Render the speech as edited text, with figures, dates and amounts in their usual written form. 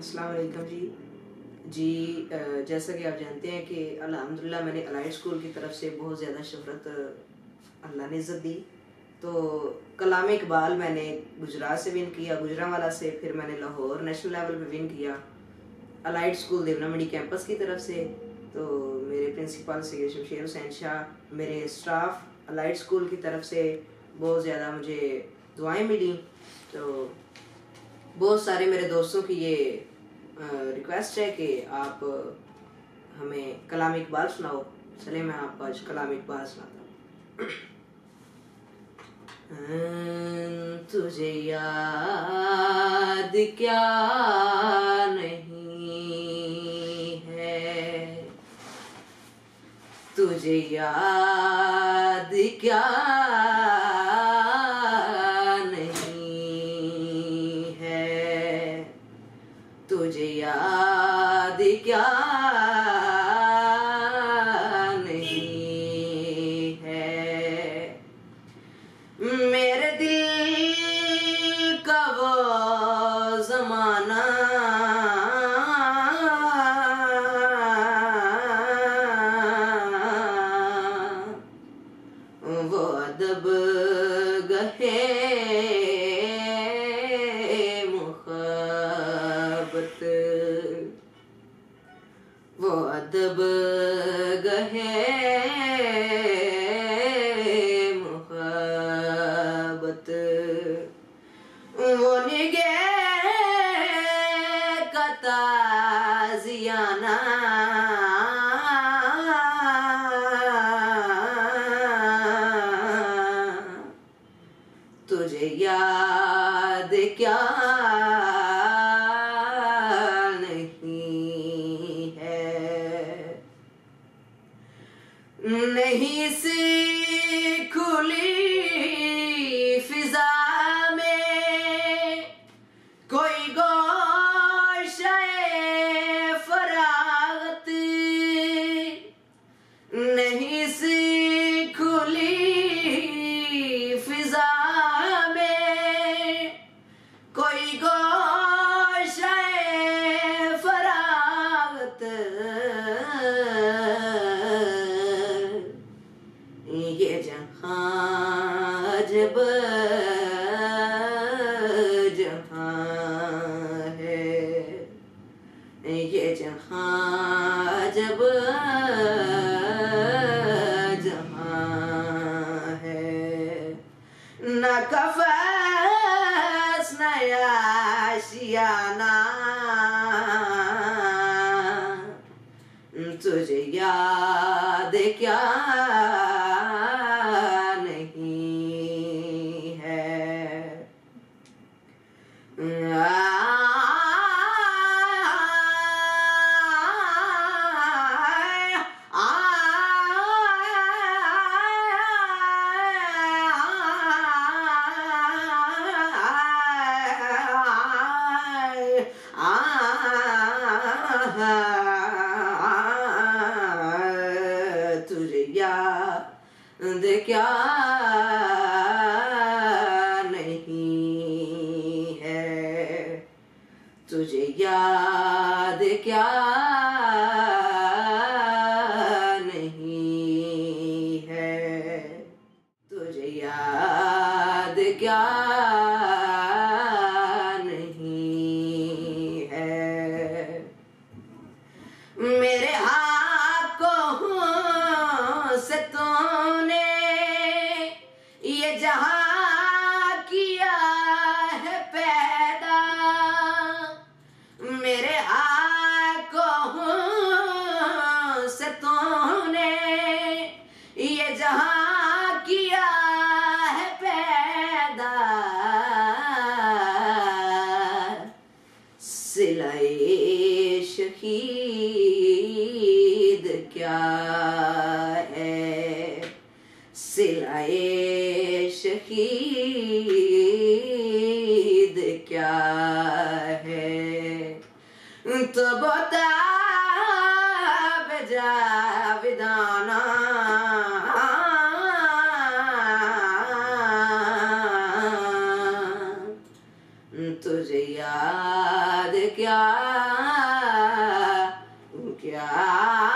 अस्सलाम वालेकुम जी। जैसा कि आप जानते हैं कि अल्हम्दुलिल्लाह मैंने अलाइड स्कूल की तरफ से बहुत ज़्यादा शोहरत अल्लाह ने इज़्ज़त दी। तो कलाम इकबाल मैंने गुजरात से विन किया, गुजरांवाला से, फिर मैंने लाहौर नेशनल लेवल पे विन किया अलाइड स्कूल देवना मंडी कैंपस की तरफ से। तो मेरे प्रिंसिपल सैयद शमशेर हुसैन शाह, मेरे स्टाफ अलाइड स्कूल की तरफ से बहुत ज़्यादा मुझे दुआएं मिली। तो बहुत सारे मेरे दोस्तों की ये रिक्वेस्ट है कि आप हमें कलाम इकबाल सुनाओ। चले मैं आपको आज कलाम इकबाल सुनाता हूँ। तुझे याद क्या नहीं है, तुझे याद क्या नहीं है, तुझे याद क्या नहीं है, मेरे दिल का वो ज़माना वो अदब गहे मुहब्बत, वो अदब गहे मुहब्बत, वो निगाह का ताज़ियाना तुझे याद क्या नहीं है, नहीं सी खुली फिजा में कोई गोशे फरागत, नहीं सी खुली फिजा में कोई गोशे फरागत, ये जहां जब जहां है, ये जहां जब जहां है, न कफस नया आशियाना तुझे याद क्या नहीं है। तुझे याद क्या नहीं है, तुझे याद क्या नहीं है, तुझे याद क्या नहीं है, मेरे हाथों से तूने ये जहां किया है पैदा, मेरे आँखों से तूने ये जहां किया है पैदा, सिलाए शहीद क्या है, सिलाए शहीद क्या है, तो बता जाविदाना तुझे याद क्या क्या